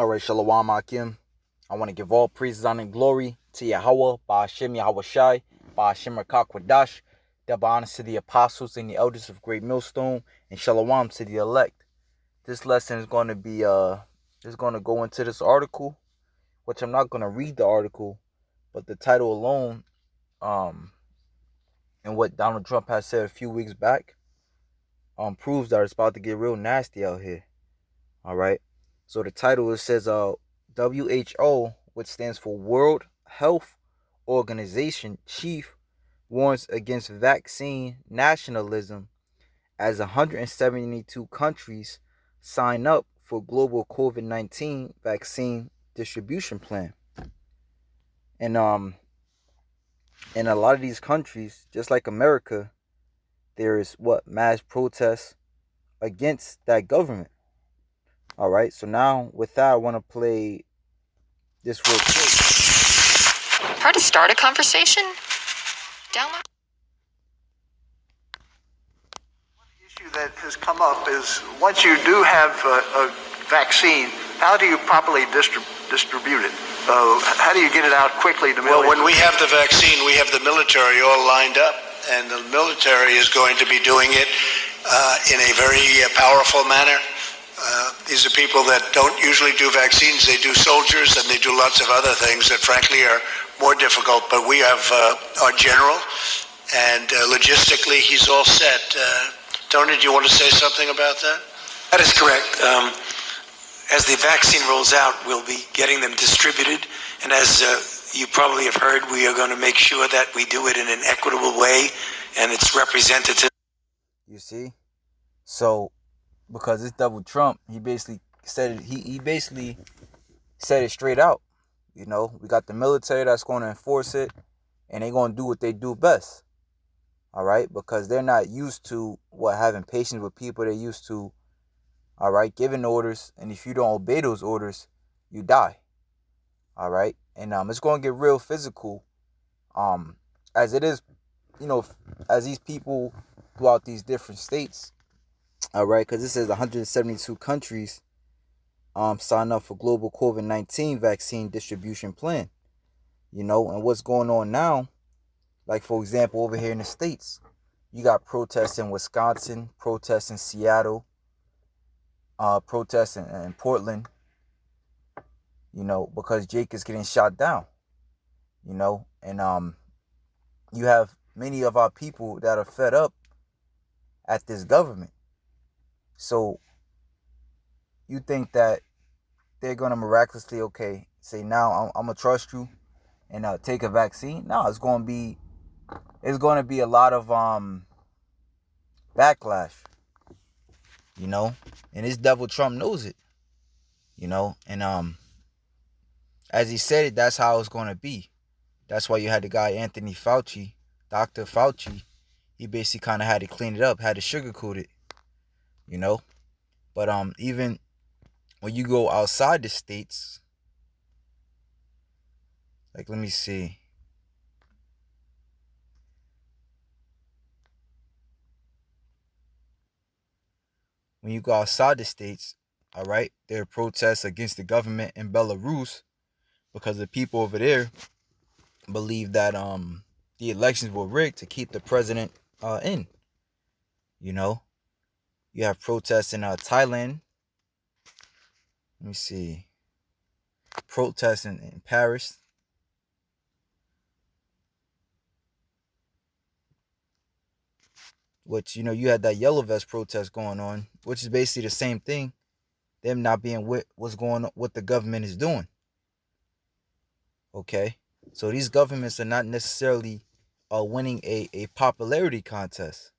Alright, Shalom Akim. I want to give all praises, honor, and glory to Yahweh, Ba'ashem Yahweh Shai, Ba'ashem Rakakwadash, double honors to the apostles and the elders of Great Millstone, and Shalom to the elect. This lesson is going to be go into this article, which I'm not going to read the article, but the title alone, and what Donald Trump has said a few weeks back, proves that it's about to get real nasty out here. All right. So the title, it says WHO, which stands for World Health Organization chief, warns against vaccine nationalism as 172 countries sign up for global COVID-19 vaccine distribution plan. And in a lot of these countries, just like America, there is mass protests against that government. All right. So now with that, I want to play this real quick. Try to start a conversation? Download. One issue that has come up is once you do have a vaccine, how do you properly distribute it? How do you get it out quickly to millions? Well, when we have the vaccine, we have the military all lined up, and the military is going to be doing it in a very powerful manner. These are people that don't usually do vaccines. They do soldiers, and they do lots of other things that, frankly, are more difficult. But we have our general, and logistically, he's all set. Tony, do you want to say something about that? That is correct. As the vaccine rolls out, we'll be getting them distributed. And as you probably have heard, we are going to make sure that we do it in an equitable way, and it's representative. You see? So, because it's double Trump, he basically said it, he basically said it straight out. You know, we got the military that's going to enforce it, and they're going to do what they do best. All right? Because they're not used to having patience with people. They're used to, all right, giving orders, and if you don't obey those orders, you die. All right? And it's going to get real physical, as it is, as these people throughout these different states. All right, because it says 172 countries sign up for global COVID-19 vaccine distribution plan. And what's going on now, like, for example, over here in the States, you got protests in Wisconsin, protests in Seattle, protests in Portland, because Jake is getting shot down, and you have many of our people that are fed up at this government. So you think that they're going to miraculously, say now I'm going to trust you and take a vaccine? No, it's going to be a lot of backlash, and this devil Trump knows it, and as he said it, that's how it's going to be. That's why you had the guy Anthony Fauci, Dr. Fauci. He basically kind of had to clean it up, had to sugarcoat it, But even when you go outside the states, like, let me see. When you go outside the states, all right, there are protests against the government in Belarus because the people over there believe that the elections were rigged to keep the president in. You have protests in Thailand. Let me see. Protests in Paris. Which, you had that yellow vest protest going on, which is basically the same thing. Them not being with what's going on, what the government is doing. Okay? So these governments are not necessarily winning a popularity contest.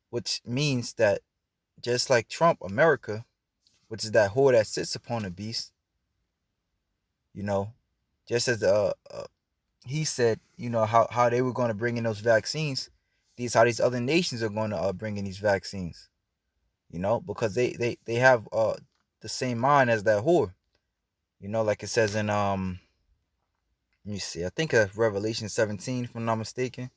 Which means that just like Trump, America, which is that whore that sits upon a beast, just as he said, how they were going to bring in those vaccines, how these other nations are going to bring in these vaccines, because they have the same mind as that whore, like it says in let me see, I think of Revelation 17, if I'm not mistaken.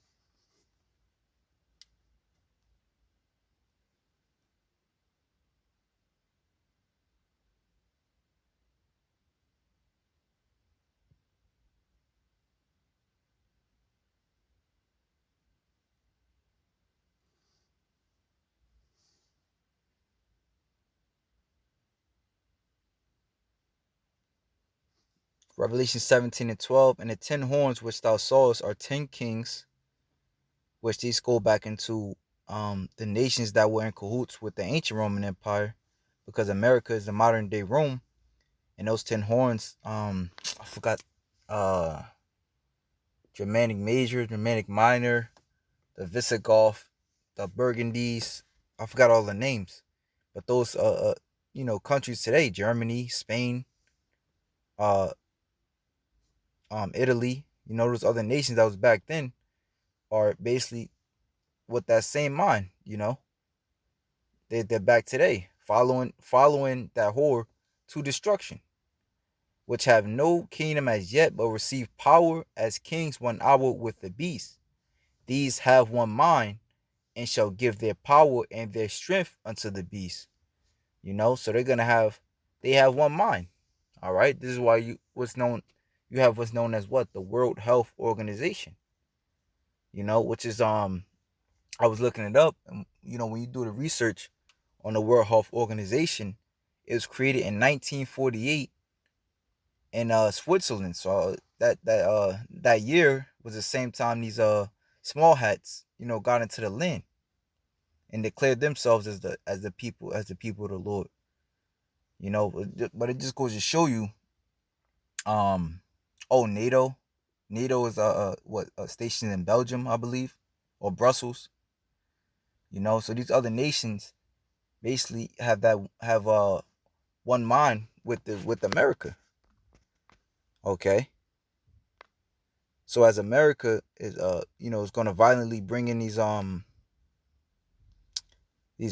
Revelation 17 and 12. And the 10 horns which thou sawest are 10 kings, which these go back into the nations that were in cahoots with the ancient Roman Empire, because America is the modern day Rome. And those 10 horns, I forgot, Germanic Major, Germanic Minor, the Visigoth, the Burgundies. I forgot all the names, but those countries today, Germany, Spain, Italy, those other nations that was back then, are basically with that same mind. They're back today, following that whore to destruction, which have no kingdom as yet, but receive power as kings 1 hour with the beast. These have one mind, and shall give their power and their strength unto the beast. So they have one mind. All right. This is why you have what's known as what? The World Health Organization. Which is I was looking it up, and when you do the research on the World Health Organization, it was created in 1948 in Switzerland. So that year was the same time these small hats got into the land and declared themselves as the people of the Lord. But it just goes to show you, NATO is stationed in Belgium, I believe, or Brussels. So these other nations basically have one mind with America. Okay. So as America is is going to violently bring in these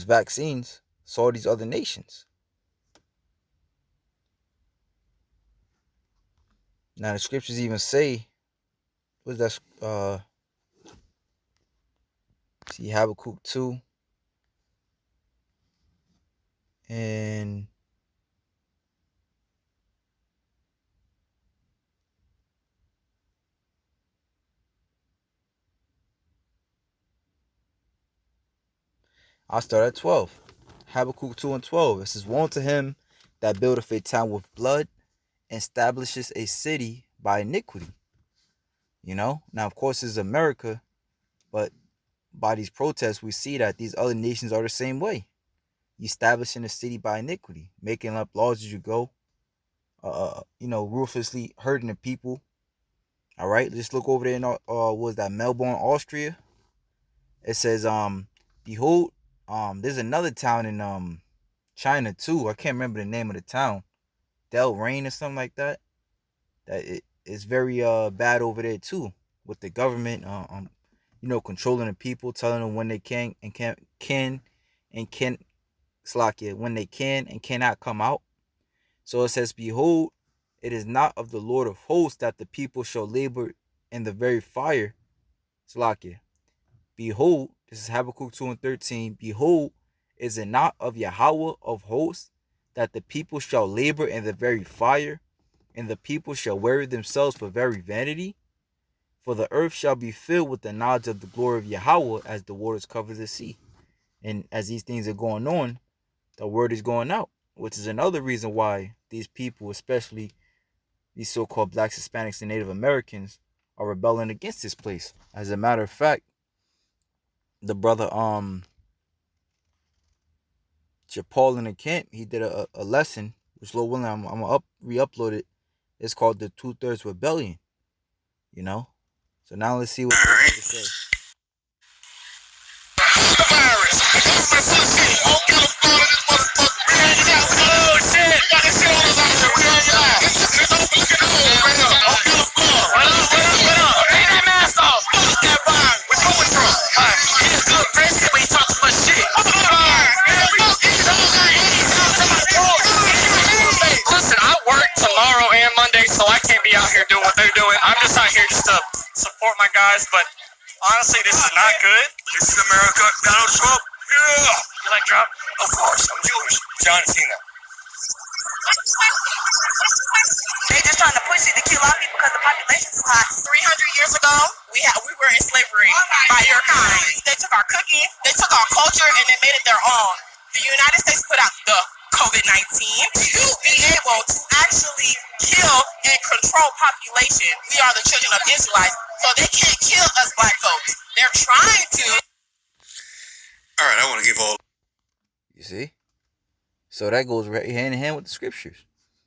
vaccines, so are these other nations. Now the scriptures even say, what's that? See Habakkuk 2 and I'll start at 12. Habakkuk 2 and 12. It says, woe unto him that buildeth a town with blood, and establishes a city by iniquity. Now of course it's America, but by these protests we see that these other nations are the same way. Establishing a city by iniquity, making up laws as you go, ruthlessly hurting the people. All right, let's look over there in was that Melbourne, Austria? It says, behold, there's another town in China too. I can't remember the name of the town, Del Rain or something like that. That it's very bad over there too, with the government controlling the people, telling them when they can and can't when they can and cannot come out. So it says, behold, it is not of the Lord of hosts that the people shall labor in the very fire. Behold, this is Habakkuk 2 and 13. Behold, is it not of Yahweh of hosts that the people shall labor in the very fire, and the people shall weary themselves for very vanity? For the earth shall be filled with the knowledge of the glory of Yahweh as the waters cover the sea. And as these things are going on, the word is going out, which is another reason why these people, especially these so-called blacks, Hispanics, and Native Americans, are rebelling against this place. As a matter of fact, the brother Paul in the camp, he did a lesson, which Lord willing, I'm gonna re-upload it. It's called the 2/3 Rebellion. So now let's see what they have to say. Tomorrow and Monday, so I can't be out here doing what they're doing. I'm just out here just to support my guys, but honestly, this is not good. This is America. Donald Trump. Yeah. You like Trump? Of course. I'm Jewish. John Cena. They just trying to push it to kill our people because the population's too high. 300 years ago, we were in slavery by your kind. They took our cooking, they took our culture, and they made it their own. The United States put out the COVID-19 to be able able to actually kill and control population. We are the children of Israelites, so they can't kill us black folks. They're trying to. All right, I want to give all. You see? So that goes right hand in hand with the scriptures.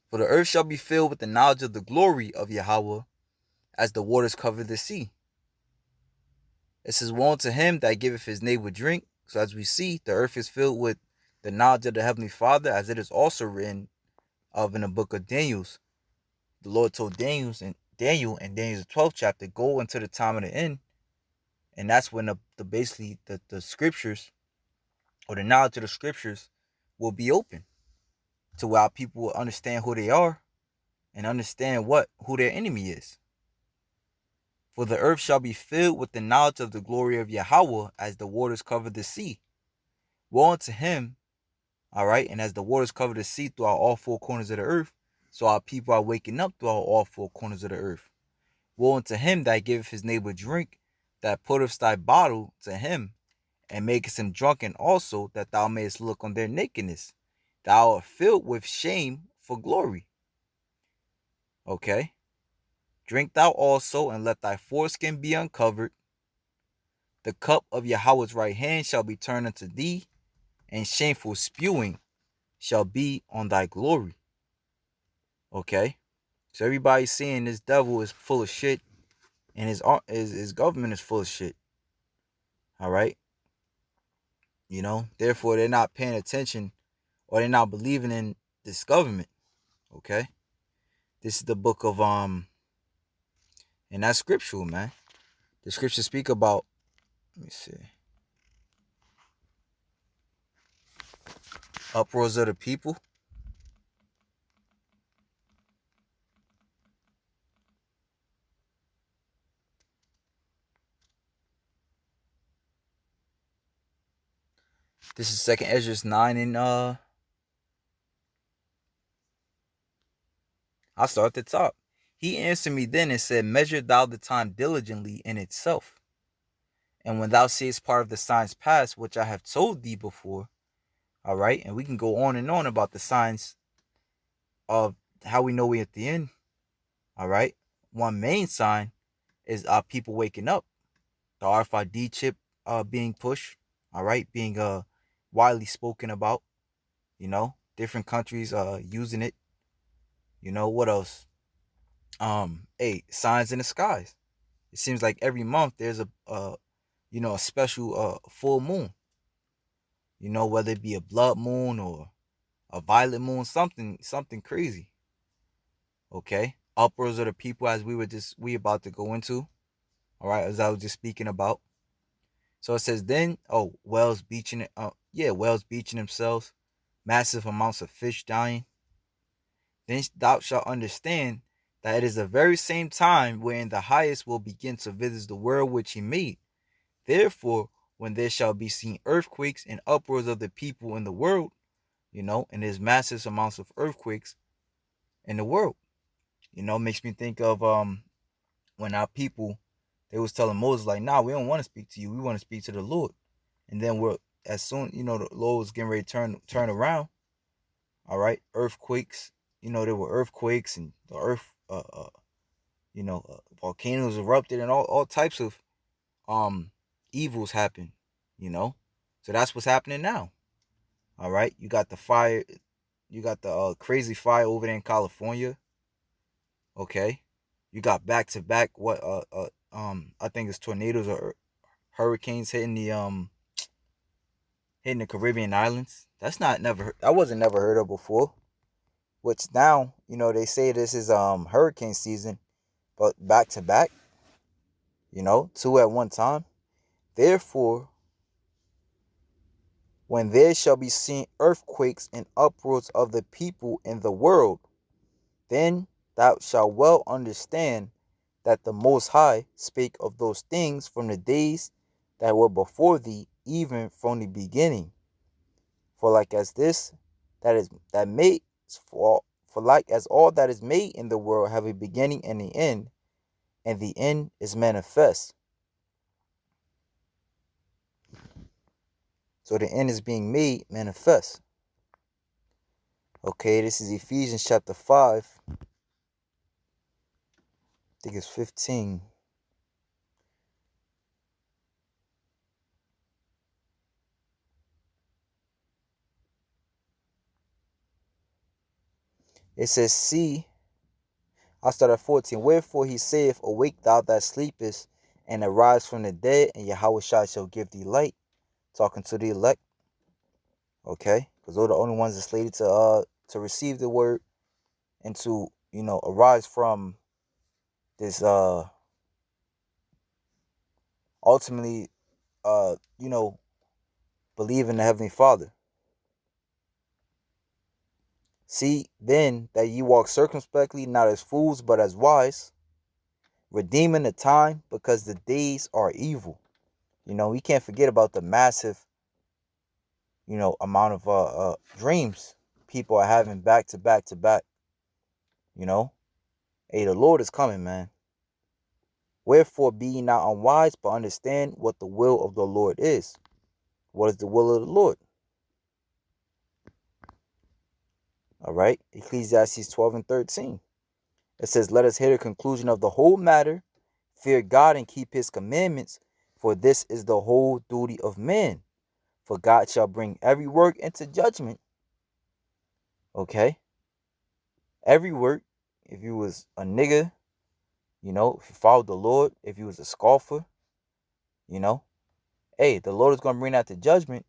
For the earth shall be filled with the knowledge of the glory of Yahweh as the waters cover the sea. It says, woe unto him that giveth his neighbor drink. So as we see, the earth is filled with the knowledge of the Heavenly Father, as it is also written of in the book of Daniel. The Lord told Daniel in Daniel's 12th chapter, go until the time of the end. And that's when the scriptures, or the knowledge of the scriptures, will be open to where people will understand who they are and understand who their enemy is. For the earth shall be filled with the knowledge of the glory of Yahweh as the waters cover the sea. Woe unto him, all right, and as the waters cover the sea throughout all four corners of the earth, so our people are waking up throughout all four corners of the earth. Woe unto him that giveth his neighbor drink, that putteth thy bottle to him, and makest him drunken also, that thou mayest look on their nakedness. Thou art filled with shame for glory. Okay. Drink thou also, and let thy foreskin be uncovered. The cup of Yahweh's right hand shall be turned unto thee, and shameful spewing shall be on thy glory. Okay. So everybody's seeing this devil is full of shit, and his government is full of shit. All right. You know, therefore they're not paying attention, or they're not believing in this government. Okay. This is the book of and that's scriptural, man. The scriptures speak about, let me see, uproars of the people. This is 2nd Ezra 9 and I'll start at the top. He answered me then and said, measure thou the time diligently in itself. And when thou seest part of the signs pass, which I have told thee before, all right, and we can go on and on about the signs of how we know we're at the end, all right. One main sign is people waking up. The RFID chip being pushed, all right, being widely spoken about, you know, different countries using it. You know, what else? Signs in the skies. It seems like every month there's a special full moon. You know, whether it be a blood moon or a violet moon, something crazy. Okay, uproars of the people, as we about to go into. All right, as I was just speaking about. So it says then, whales beaching themselves, massive amounts of fish dying. Then thou shalt understand that it is the very same time wherein the highest will begin to visit the world which he made. Therefore, when there shall be seen earthquakes and uproars of the people in the world, you know, and there's massive amounts of earthquakes in the world, you know, makes me think of when our people, they was telling Moses, like, nah, we don't want to speak to you, we want to speak to the Lord. And then as soon, you know, the Lord was getting ready to turn around, all right, earthquakes, you know, there were earthquakes and the earth, volcanoes erupted and all types of evils happen, you know. So that's what's happening now. All right, you got the fire, you got the crazy fire over there in California. Okay, you got back to back I think it's tornadoes or hurricanes hitting the Caribbean islands. That wasn't never heard of before. Which now, you know, they say this is hurricane season, but back to back, you know, 2 at one time. Therefore, when there shall be seen earthquakes and uproars of the people in the world, then thou shalt well understand that the Most High spake of those things from the days that were before thee, even from the beginning. For like as like as all that is made in the world have a beginning and the end is manifest. So the end is being made manifest. Okay, this is Ephesians chapter 5. I think it's 15. It says, see, I'll start at 14. Wherefore he saith, awake thou that sleepest, and arise from the dead, and Yahweh shall give thee light. Talking to the elect. Okay? Because they're the only ones that slated to receive the word and to, arise from this ultimately believe in the Heavenly Father. See then that ye walk circumspectly, not as fools, but as wise, redeeming the time, because the days are evil. We can't forget about the massive, amount of dreams people are having back to back to back. Hey, the Lord is coming, man. Wherefore be ye not unwise, but understand what the will of the Lord is. What is the will of the Lord? All right, Ecclesiastes 12 and 13. It says, let us hear the conclusion of the whole matter. Fear God and keep his commandments, for this is the whole duty of man. For God shall bring every work into judgment. Okay? Every work. If you was a nigga, if you followed the Lord, if you was a scoffer, hey, the Lord is going to bring that to judgment.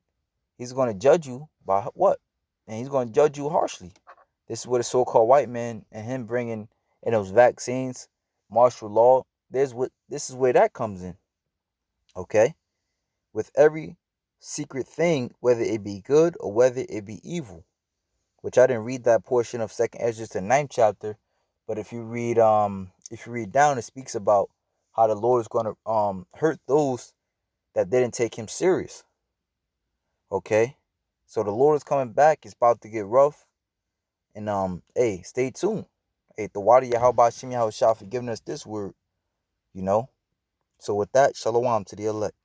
He's going to judge you by what? And he's going to judge you harshly. This is what the so-called white man and him bringing in those vaccines, martial law. This is where that comes in. Okay? With every secret thing, whether it be good or whether it be evil. Which I didn't read that portion of 2nd Ezra, the 9th chapter. But if you read down, it speaks about how the Lord is going to hurt those that didn't take him serious. Okay? So the Lord is coming back. It's about to get rough. And hey, stay tuned. Hey, the water Yahweh Shem Yahweh for giving us this word. So with that, shalom to the elect.